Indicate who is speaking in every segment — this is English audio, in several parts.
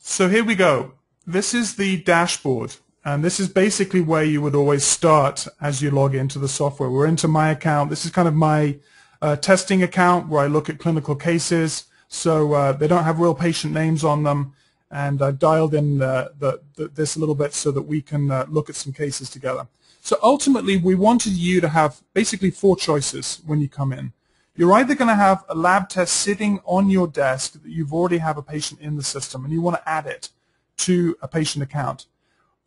Speaker 1: So here we go. This is the dashboard, and this is basically where you would always start as you log into the software. We're into my account. This is kind of my testing account where I look at clinical cases. So they don't have real patient names on them, and I've dialed in this a little bit so that we can look at some cases together. So ultimately, we wanted you to have basically 4 choices when you come in. You're either going to have a lab test sitting on your desk that you've already have a patient in the system and you want to add it to a patient account.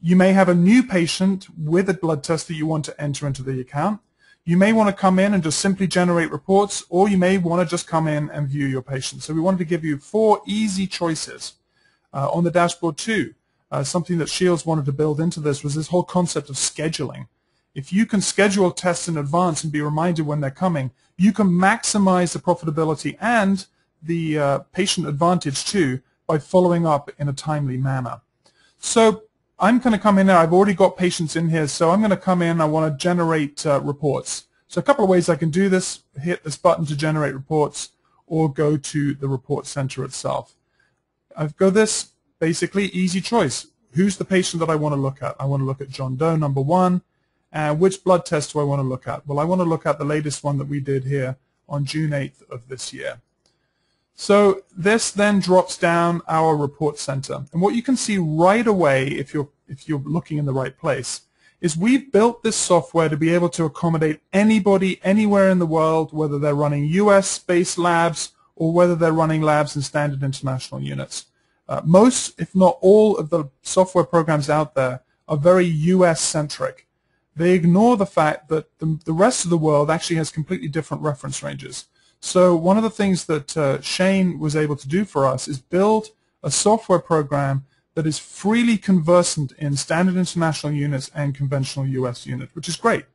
Speaker 1: You may have a new patient with a blood test that you want to enter into the account. You may want to come in and just simply generate reports, or you may want to just come in and view your patient. So we wanted to give you 4 easy choices on the dashboard too. Something that Shields wanted to build into this was this whole concept of scheduling. If you can schedule tests in advance and be reminded when they're coming, you can maximize the profitability and the patient advantage too by following up in a timely manner. So I'm going to come in there. I've already got patients in here, so I'm going to come in. I want to generate reports. So a couple of ways I can do this: hit this button to generate reports, or go to the report center itself. I've got this basically easy choice. Who's the patient that I want to look at? I want to look at John Doe, number 1. And which blood test do I want to look at? Well, I want to look at the latest one that we did here on June 8th of this year. So this then drops down our report center. And what you can see right away, if you're looking in the right place, is we've built this software to be able to accommodate anybody anywhere in the world, whether they're running US-based labs or whether they're running labs in standard international units. Most, if not all, of the software programs out there are very US-centric. They ignore the fact that the rest of the world actually has completely different reference ranges. So one of the things that Shane was able to do for us is build a software program that is freely conversant in standard international units and conventional US units, which is great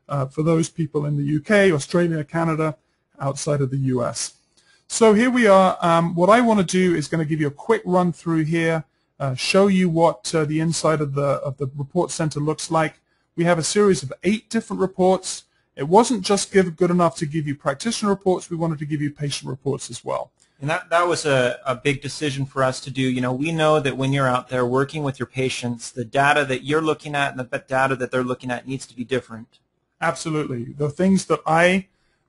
Speaker 1: for those people in the UK, Australia, Canada, outside of the US. So here we are. What I want to do is going to give you a quick run through here, show you what the inside of the report center looks like. We have a series of 8 different reports. It wasn't just good enough to give you practitioner reports. We wanted to give you patient reports as well.
Speaker 2: And that was a big decision for us to do. You know, we know that when you're out there working with your patients, the data that you're looking at and the data that they're looking at needs to be different.
Speaker 1: Absolutely. The things that I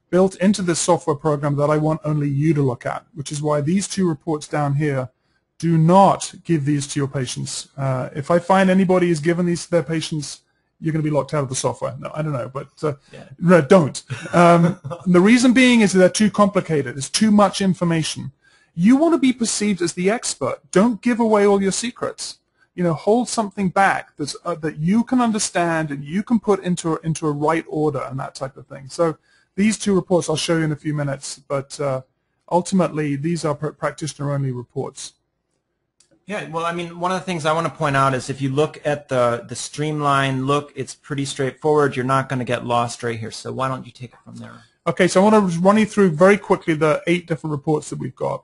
Speaker 1: built into this software program that I want only you to look at, which is why these 2 reports down here, do not give these to your patients. If I find anybody has given these to their patients, you're going to be locked out of the software. No, I don't know, but no, don't. The reason being is that they're too complicated. It's too much information. You want to be perceived as the expert. Don't give away all your secrets. You know, hold something back that's, that you can understand and you can put into a right order and that type of thing. So these 2 reports I'll show you in a few minutes, but ultimately these are practitioner-only reports.
Speaker 2: Yeah, well, I mean, one of the things I want to point out is if you look at the streamline look, it's pretty straightforward. You're not going to get lost right here. So why don't you take it from there?
Speaker 1: Okay, so I want to run you through very quickly the 8 different reports that we've got.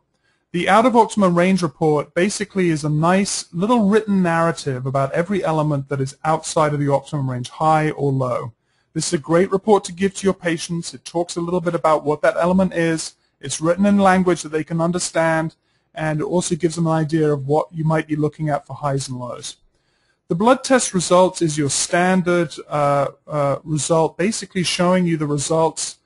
Speaker 1: The out of optimum range report basically is a nice little written narrative about every element that is outside of the optimum range, high or low. This is a great report to give to your patients. It talks a little bit about what that element is. It's written in language that they can understand, and it also gives them an idea of what you might be looking at for highs and lows. The blood test results is your standard result, basically showing you the results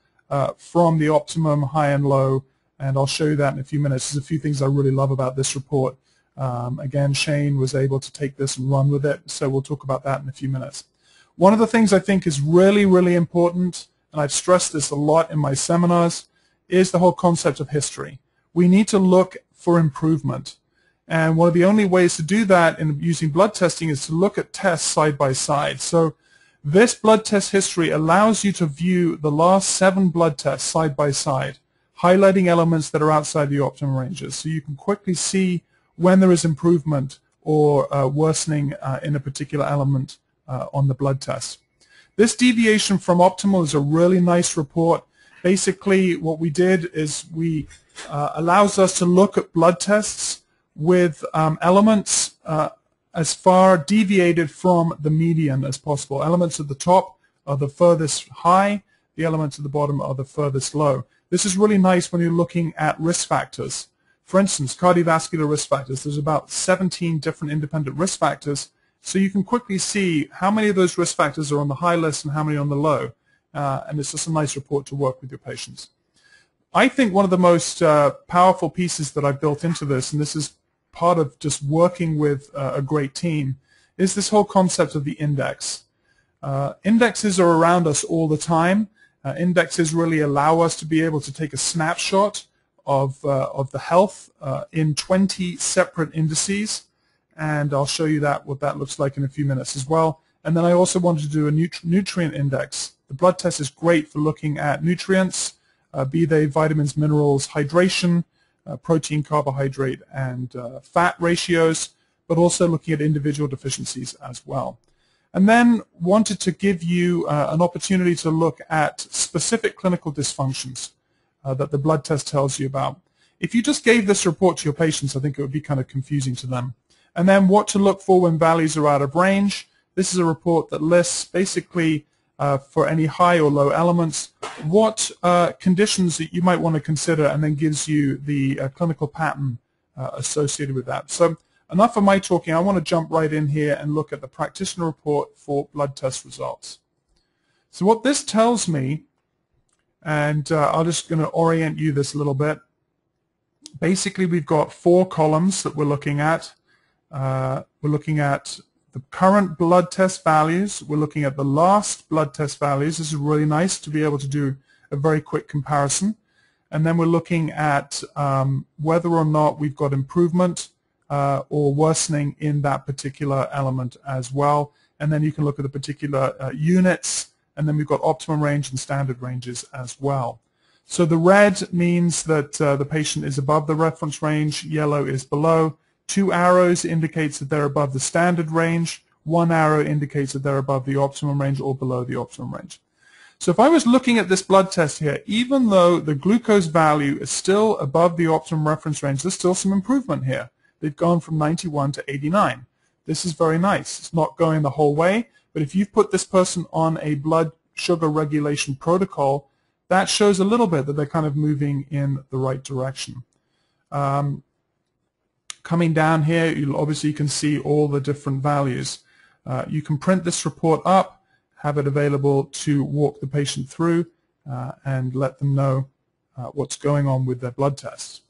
Speaker 1: from the optimum, high and low, and I'll show you that in a few minutes. There's a few things I really love about this report. Again, Shane was able to take this and run with it, so we'll talk about that in a few minutes. One of the things I think is really, really important, and I've stressed this a lot in my seminars, is the whole concept of history. We need to look for improvement. And one of the only ways to do that in using blood testing is to look at tests side by side. So this blood test history allows you to view the last 7 blood tests side by side, highlighting elements that are outside the optimum ranges. So you can quickly see when there is improvement or worsening in a particular element on the blood test. This deviation from optimal is a really nice report. Basically, what we did is we allows us to look at blood tests with elements as far deviated from the median as possible. Elements at the top are the furthest high, the elements at the bottom are the furthest low. This is really nice when you're looking at risk factors. For instance, cardiovascular risk factors, there's about 17 different independent risk factors, so you can quickly see how many of those risk factors are on the high list and how many on the low, and it's just a nice report to work with your patients. I think one of the most powerful pieces that I've built into this, and this is part of just working with a great team, is this whole concept of the index. Indexes are around us all the time. Indexes really allow us to be able to take a snapshot of the health in 20 separate indices, and I'll show you what that looks like in a few minutes as well. And then I also wanted to do a nutrient index. The blood test is great for looking at nutrients, be they vitamins, minerals, hydration, protein, carbohydrate, and fat ratios, but also looking at individual deficiencies as well. And then wanted to give you an opportunity to look at specific clinical dysfunctions that the blood test tells you about. If you just gave this report to your patients, I think it would be kind of confusing to them. And then what to look for when values are out of range. This is a report that lists basically for any high or low elements what conditions that you might want to consider, and then gives you the clinical pattern associated with that. So enough of my talking. I want to jump right in here and look at the practitioner report for blood test results. So what this tells me, and I'm just going to orient you this a little bit. Basically, we've got 4 columns that we're looking at. We're looking at the current blood test values. We're looking at the last blood test values. This is really nice to be able to do a very quick comparison. And then we're looking at whether or not we've got improvement or worsening in that particular element as well. And then you can look at the particular units, and then we've got optimum range and standard ranges as well. So the red means that the patient is above the reference range, yellow is below. 2 arrows indicates that they're above the standard range. 1 arrow indicates that they're above the optimum range or below the optimum range. So if I was looking at this blood test here, even though the glucose value is still above the optimum reference range, there's still some improvement here. They've gone from 91 to 89. This is very nice. It's not going the whole way, but if you've put this person on a blood sugar regulation protocol, that shows a little bit that they're kind of moving in the right direction. Coming down here, you can see all the different values. You can print this report up, have it available to walk the patient through, and let them know what's going on with their blood tests.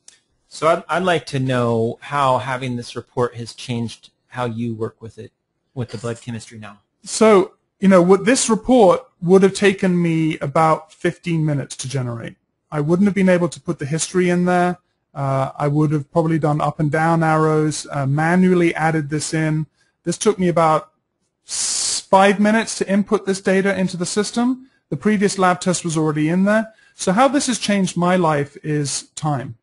Speaker 2: So I'd like to know how having this report has changed how you work with it, with the blood chemistry now.
Speaker 1: So, this report would have taken me about 15 minutes to generate. I wouldn't have been able to put the history in there. I would have probably done up and down arrows, manually added this in. This took me about 5 minutes to input this data into the system. The previous lab test was already in there. So how this has changed my life is time.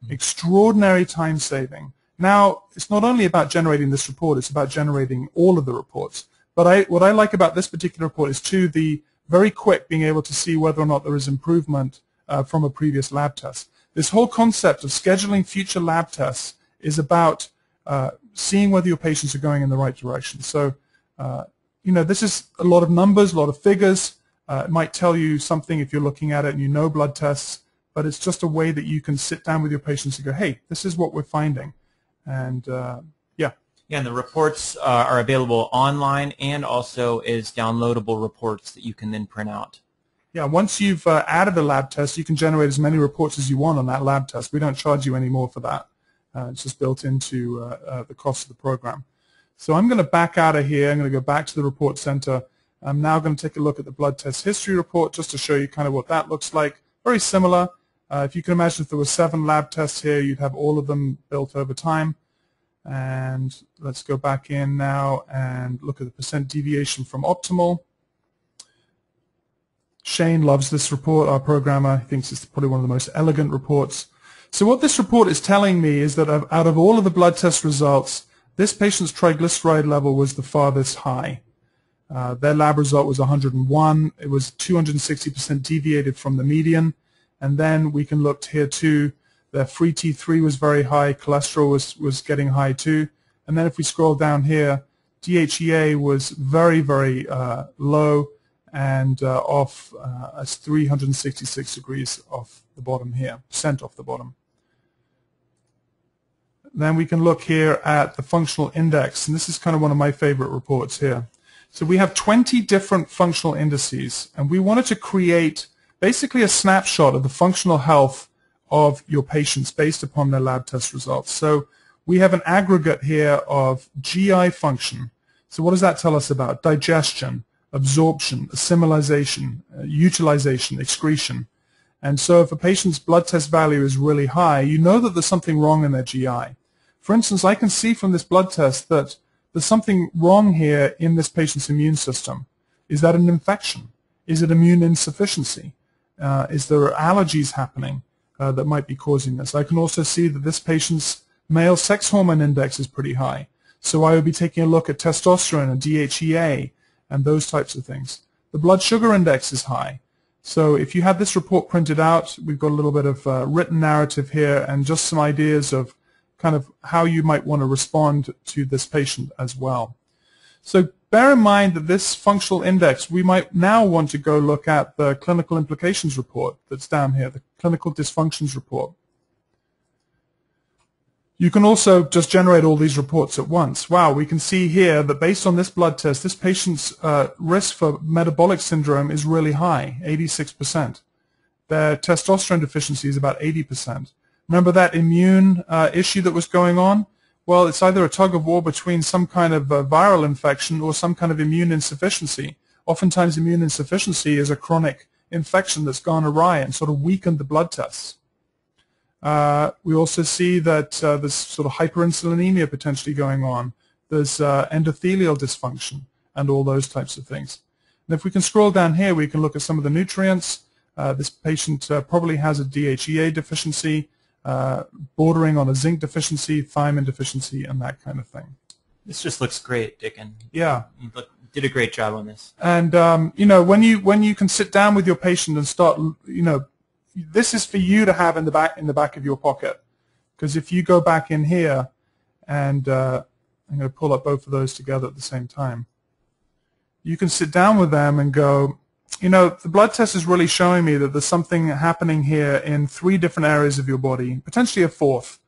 Speaker 1: Extraordinary time saving. Now, it's not only about generating this report, it's about generating all of the reports. But what I like about this particular report is, too, the very quick being able to see whether or not there is improvement from a previous lab test. This whole concept of scheduling future lab tests is about seeing whether your patients are going in the right direction. So, this is a lot of numbers, a lot of figures. It might tell you something if you're looking at it and you know blood tests, but it's just a way that you can sit down with your patients and go, hey, this is what we're finding. And, yeah.
Speaker 2: Yeah, and the reports are available online and also as downloadable reports that you can then print out.
Speaker 1: Yeah, once you've added a lab test, you can generate as many reports as you want on that lab test. We don't charge you any more for that. It's just built into the cost of the program. So I'm going to back out of here. I'm going to go back to the report center. I'm now going to take a look at the blood test history report just to show you kind of what that looks like. Very similar. If you can imagine if there were 7 lab tests here, you'd have all of them built over time. And let's go back in now and look at the percent deviation from optimal. Shane loves this report, our programmer. He thinks it's probably one of the most elegant reports. So what this report is telling me is that out of all of the blood test results, this patient's triglyceride level was the farthest high. Their lab result was 101. It was 260% deviated from the median. And then we can look here too. Their free T3 was very high. Cholesterol was getting high too. And then if we scroll down here, DHEA was very, very low and off as 366 degrees off the bottom here, percent off the bottom. Then we can look here at the functional index, and this is kind of one of my favorite reports here. So we have 20 different functional indices, and we wanted to create basically a snapshot of the functional health of your patients based upon their lab test results. So we have an aggregate here of GI function. So what does that tell us about? Digestion, absorption, assimilation, utilization, excretion. And so if a patient's blood test value is really high, you know that there's something wrong in their GI. For instance, I can see from this blood test that there's something wrong here in this patient's immune system. Is that an infection? Is it immune insufficiency? Is there allergies happening that might be causing this? I can also see that this patient's male sex hormone index is pretty high. So I would be taking a look at testosterone and DHEA and those types of things. The blood sugar index is high. So if you had this report printed out, we've got a little bit of written narrative here and just some ideas of kind of how you might want to respond to this patient as well. So bear in mind that this functional index, we might now want to go look at the clinical implications report that's down here, the clinical dysfunctions report. You can also just generate all these reports at once. Wow, we can see here that based on this blood test, this patient's risk for metabolic syndrome is really high, 86%. Their testosterone deficiency is about 80%. Remember that immune issue that was going on? Well, it's either a tug of war between some kind of viral infection or some kind of immune insufficiency. Oftentimes immune insufficiency is a chronic infection that's gone awry and sort of weakened the blood tests. We also see that there's sort of hyperinsulinemia potentially going on. There's endothelial dysfunction and all those types of things. And if we can scroll down here, we can look at some of the nutrients. This patient probably has a DHEA deficiency, bordering on a zinc deficiency, thiamine deficiency, and that kind of thing.
Speaker 2: This just looks great, Dickon.
Speaker 1: Yeah.
Speaker 2: You did a great job on this.
Speaker 1: And, you know, when you can sit down with your patient and start, you know, this is for you to have in the back of your pocket, because if you go back in here, and I'm going to pull up both of those together at the same time, you can sit down with them and go, you know, the blood test is really showing me that there's something happening here in 3 different areas of your body, potentially a 4th.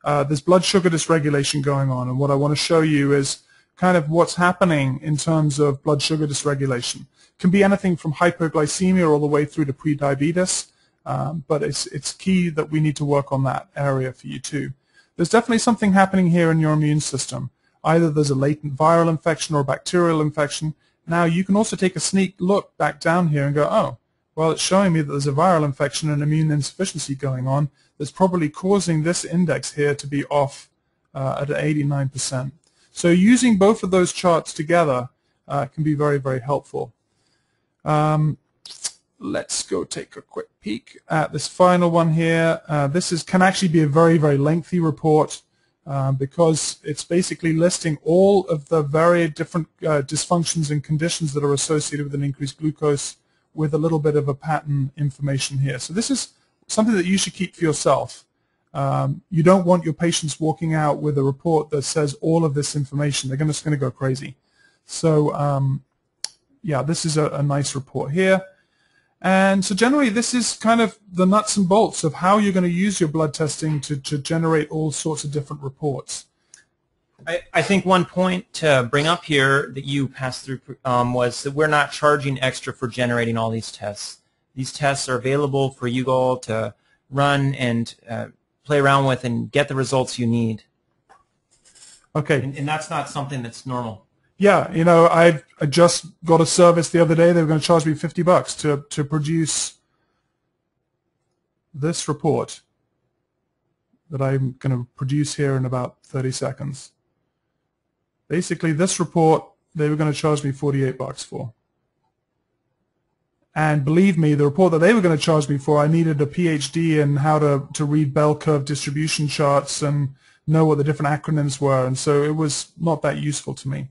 Speaker 1: There's blood sugar dysregulation going on, and what I want to show you is kind of what's happening in terms of blood sugar dysregulation. It can be anything from hypoglycemia all the way through to prediabetes. But it's key that we need to work on that area for you too. There's definitely something happening here in your immune system. Either there's a latent viral infection or bacterial infection. Now you can also take a sneak look back down here and go, oh, well, it's showing me that there's a viral infection and immune insufficiency going on that's probably causing this index here to be off at 89%. So using both of those charts together can be very, very helpful. Let's go take a quick peek at this final one here. This can actually be a very, very lengthy report because it's basically listing all of the very different dysfunctions and conditions that are associated with an increased glucose with a little bit of a pattern information here. So this is something that you should keep for yourself. You don't want your patients walking out with a report that says all of this information. They're just going to go crazy. So yeah, this is a nice report here. And so generally this is kind of the nuts and bolts of how you're going to use your blood testing to generate all sorts of different reports.
Speaker 2: I think one point to bring up here that you passed through was that we're not charging extra for generating all these tests. These tests are available for you all to run and play around with and get the results you need.
Speaker 1: Okay.
Speaker 2: And that's not something that's normal.
Speaker 1: Yeah, you know, I just got a service the other day. They were going to charge me $50 to produce this report that I'm going to produce here in about 30 seconds. Basically, this report, they were going to charge me $48 for. And believe me, the report that they were going to charge me for, I needed a PhD in how to read bell curve distribution charts and know what the different acronyms were, and so it was not that useful to me.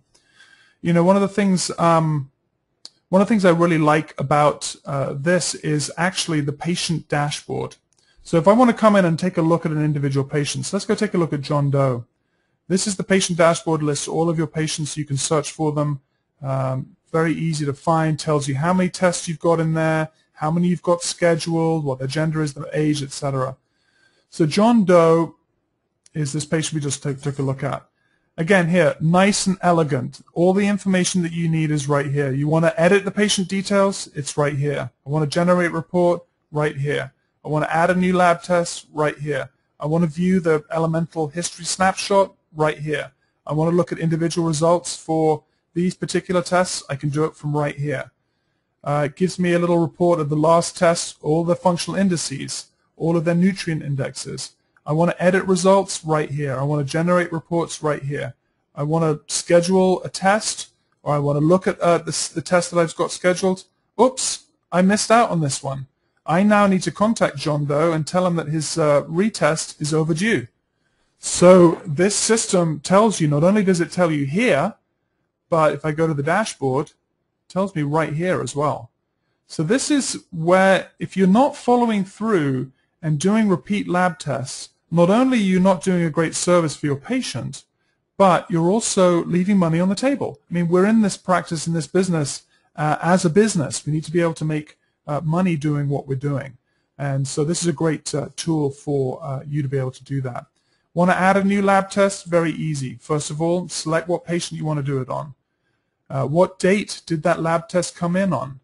Speaker 1: You know, one of the things I really like about this is actually the patient dashboard. So if I want to come in and take a look at an individual patient, so let's go take a look at John Doe. This is the patient dashboard, lists all of your patients. You can search for them. Very easy to find, tells you how many tests you've got in there, how many you've got scheduled, what their gender is, their age, etc. So John Doe, is this patient we just took a look at. Again here, nice and elegant. All the information that you need is right here. You want to edit the patient details? It's right here. I want to generate report? Right here. I want to add a new lab test? Right here. I want to view the elemental history snapshot? Right here. I want to look at individual results for these particular tests? I can do it from right here. It gives me a little report of the last tests, all the functional indices, all of their nutrient indexes. I want to edit results right here. I want to generate reports right here. I want to schedule a test, or I want to look at the test that I've got scheduled. Oops, I missed out on this one. I now need to contact John Doe and tell him that his retest is overdue. So this system tells you, not only does it tell you here, but if I go to the dashboard, it tells me right here as well. So this is where, if you're not following through and doing repeat lab tests, not only are you not doing a great service for your patient, but you're also leaving money on the table. I mean, we're in this practice, in this business, as a business. We need to be able to make money doing what we're doing. And so this is a great tool for you to be able to do that. Want to add a new lab test? Very easy. First of all, select what patient you want to do it on. What date did that lab test come in on?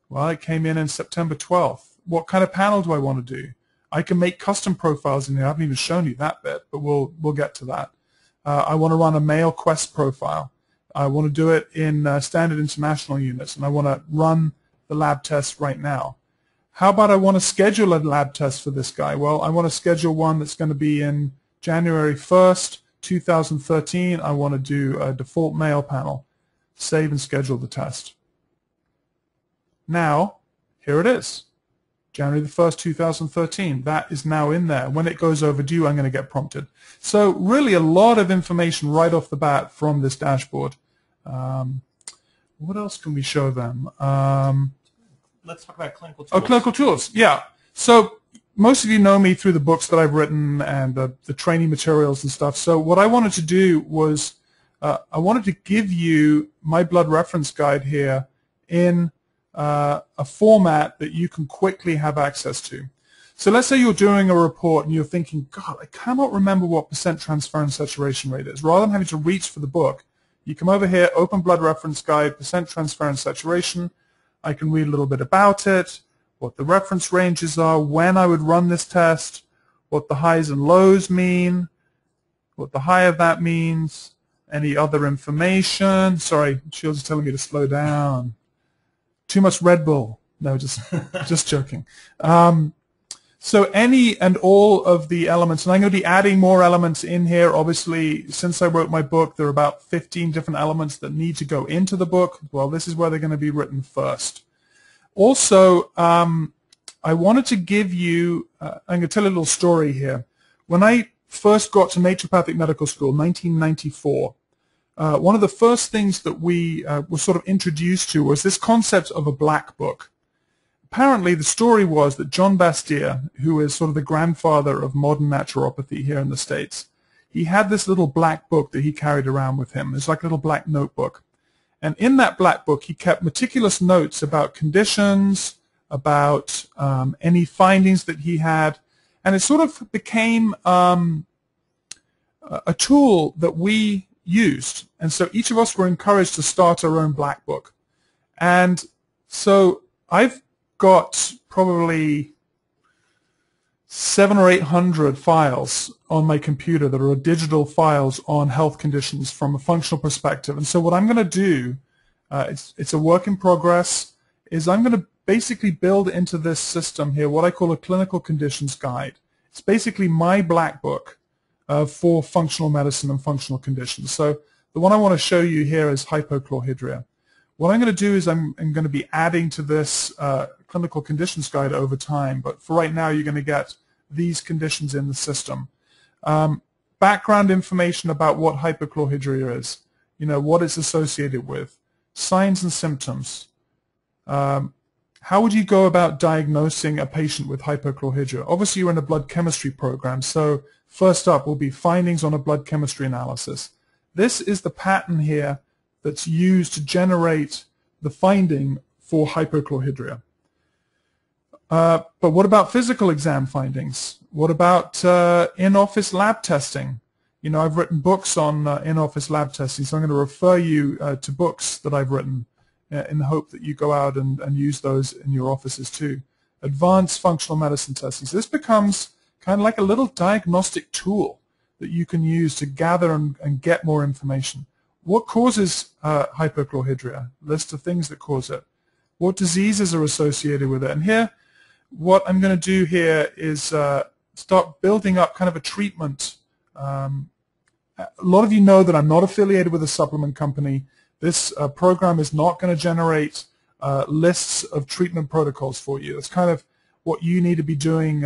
Speaker 1: Well, it came in September 12th. What kind of panel do I want to do? I can make custom profiles in here. I haven't even shown you that bit, but we'll get to that. I want to run a male Quest profile. I want to do it in standard international units, and I want to run the lab test right now. How about I want to schedule a lab test for this guy? Well, I want to schedule one that's going to be in January 1st, 2013. I want to do a default male panel. Save and schedule the test. Now, here it is. January the 1st, 2013. That is now in there. When it goes overdue, I'm going to get prompted. So really a lot of information right off the bat from this dashboard. What else can we show them?
Speaker 2: Let's talk about clinical tools.
Speaker 1: Oh, clinical tools. Yeah. So most of you know me through the books that I've written and the training materials and stuff. So what I wanted to do was I wanted to give you my blood reference guide here in a format that you can quickly have access to. So let's say you're doing a report and you're thinking, God, I cannot remember what % transferrin saturation rate is. Rather than having to reach for the book, you come over here, open blood reference guide, % transferrin saturation. I can read a little bit about it, what the reference ranges are, when I would run this test, what the highs and lows mean, what the high of that means, any other information. Sorry, Shields is telling me to slow down. Too much Red Bull. No, just joking. So any and all of the elements, and I'm going to be adding more elements in here. Obviously, since I wrote my book, there are about 15 different elements that need to go into the book. Well, this is where they're going to be written first. Also, I wanted to give you, I'm going to tell a little story here. When I first got to naturopathic medical school, 1994, one of the first things that we were sort of introduced to was this concept of a black book. Apparently, the story was that John Bastyr, who is sort of the grandfather of modern naturopathy here in the States, he had this little black book that he carried around with him. It's like a little black notebook. And in that black book, he kept meticulous notes about conditions, about any findings that he had. And it sort of became a tool that we used. And so each of us were encouraged to start our own black book. And so I've got probably 700 or 800 files on my computer that are digital files on health conditions from a functional perspective. And so what I'm going to do, it's a work in progress, is I'm going to basically build into this system here what I call a clinical conditions guide. It's basically my black book for functional medicine and functional conditions. So the one I want to show you here is hypochlorhydria. What I'm going to do is I'm going to be adding to this clinical conditions guide over time, but for right now you're going to get these conditions in the system. Background information about what hypochlorhydria is, what it's associated with, signs and symptoms. How would you go about diagnosing a patient with hypochlorhydria? Obviously you're in a blood chemistry program, so first up will be findings on a blood chemistry analysis. This is the pattern here that's used to generate the finding for hypochlorhydria. But what about physical exam findings? What about in-office lab testing? You know, I've written books on in-office lab testing, so I'm going to refer you to books that I've written in the hope that you go out and use those in your offices too. Advanced functional medicine testing. So this becomes kind of like a little diagnostic tool that you can use to gather and get more information. What causes hypochlorhydria? List of things that cause it. What diseases are associated with it? And here, what I'm going to do here is start building up kind of a treatment. A lot of you know that I'm not affiliated with a supplement company. This program is not going to generate lists of treatment protocols for you. It's kind of what you need to be doing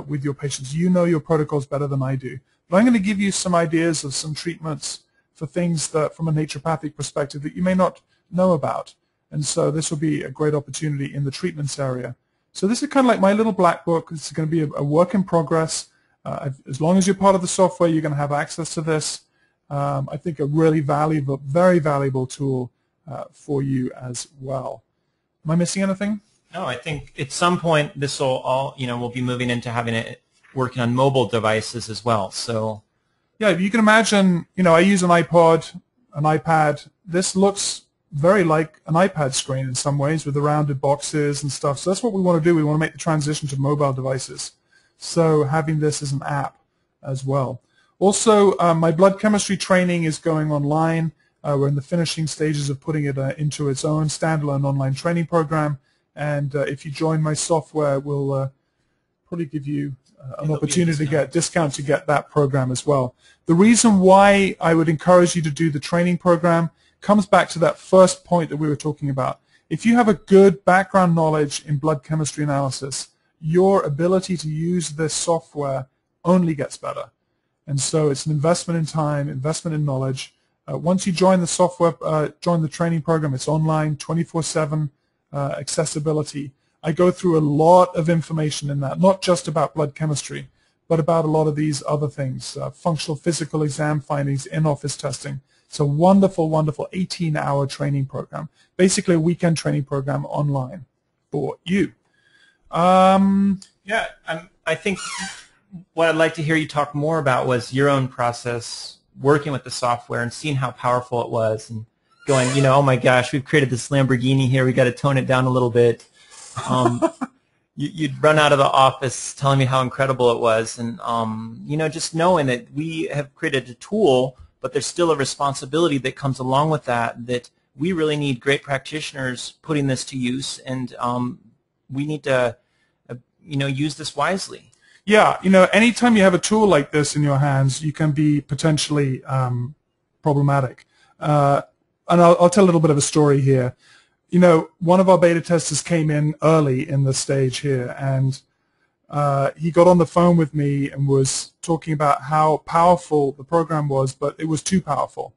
Speaker 1: with your patients. You know your protocols better than I do. But I'm going to give you some ideas of some treatments for things that, from a naturopathic perspective, that you may not know about. And so this will be a great opportunity in the treatments area. So this is kind of like my little black book. This is going to be a work in progress. As long as you're part of the software, you're going to have access to this. I think a really valuable, very valuable tool for you as well. Am I missing anything?
Speaker 2: No, I think at some point this will all, we'll be moving into having it working on mobile devices as well. So,
Speaker 1: yeah, you can imagine, I use an iPod, an iPad. This looks very like an iPad screen in some ways with the rounded boxes and stuff. So that's what we want to do. We want to make the transition to mobile devices. So having this as an app as well. Also, my blood chemistry training is going online. We're in the finishing stages of putting it into its own standalone online training program. And if you join my software, we'll probably give you an opportunity to get a discount to get that program as well. The reason why I would encourage you to do the training program comes back to that first point that we were talking about. If you have a good background knowledge in blood chemistry analysis, your ability to use this software only gets better. And so it's an investment in time, investment in knowledge. Once you join the software, join the training program, it's online, 24/7 accessibility. I go through a lot of information in that, not just about blood chemistry, but about a lot of these other things, functional physical exam findings, in-office testing. It's a wonderful, wonderful 18-hour training program, basically a weekend training program online for you.
Speaker 2: Yeah, I think what I'd like to hear you talk more about was your own process working with the software and seeing how powerful it was and going, oh my gosh, we've created this Lamborghini here, we got to tone it down a little bit. You'd run out of the office telling me how incredible it was, and just knowing that we have created a tool, but there's still a responsibility that comes along with that we really need great practitioners putting this to use, and we need to use this wisely.
Speaker 1: Yeah, anytime you have a tool like this in your hands, you can be potentially problematic. And I'll tell a little bit of a story here. One of our beta testers came in early in the stage here, and he got on the phone with me and was talking about how powerful the program was, but it was too powerful.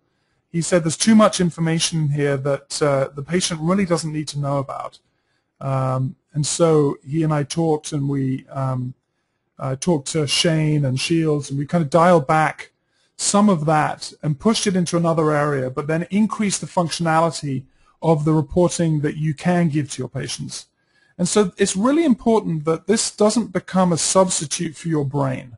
Speaker 1: He said there's too much information here that the patient really doesn't need to know about. And so he and I talked, and we talked to Shane and Shields, and we kind of dialed back some of that and pushed it into another area, but then increased the functionality of the reporting that you can give to your patients. And so it's really important that this doesn't become a substitute for your brain.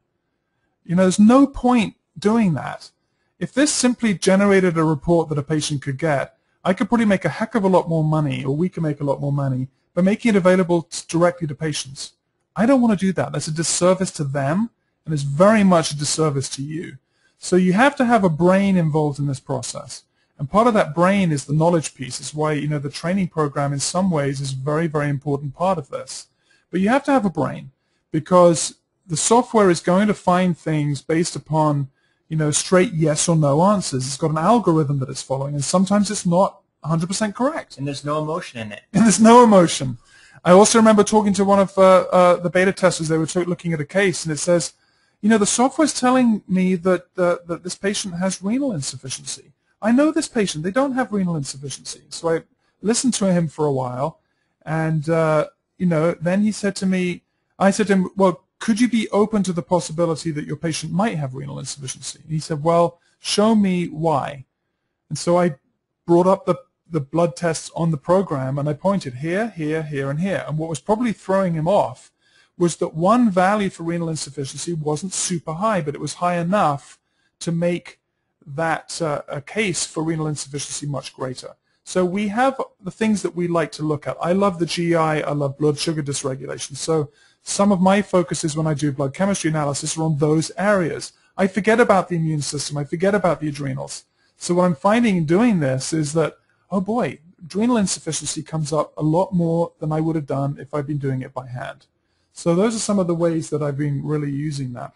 Speaker 1: There's no point doing that. If this simply generated a report that a patient could get, I could probably make a heck of a lot more money, or we could make a lot more money, by making it available directly to patients. I don't want to do that. That's a disservice to them, and it's very much a disservice to you. So you have to have a brain involved in this process. And part of that brain is the knowledge piece. It's why, the training program in some ways is a very, very important part of this. But you have to have a brain, because the software is going to find things based upon, straight yes or no answers. It's got an algorithm that it's following, and sometimes it's not 100% correct.
Speaker 2: And there's no emotion in it.
Speaker 1: And there's no emotion. I also remember talking to one of the beta testers. They were looking at a case, and it says, the software's telling me that this patient has renal insufficiency. I know this patient. They don't have renal insufficiency. So I listened to him for a while, and, then he said to me, I said to him, well, could you be open to the possibility that your patient might have renal insufficiency? And he said, well, show me why. And so I brought up the blood tests on the program, and I pointed here, here, here, and here. And what was probably throwing him off was that one value for renal insufficiency wasn't super high, but it was high enough to make that a case for renal insufficiency much greater. So we have the things that we like to look at. I love the GI, I love blood sugar dysregulation. So some of my focuses when I do blood chemistry analysis are on those areas. I forget about the immune system, I forget about the adrenals. So what I'm finding in doing this is that, oh boy, adrenal insufficiency comes up a lot more than I would have done if I'd been doing it by hand. So those are some of the ways that I've been really using that.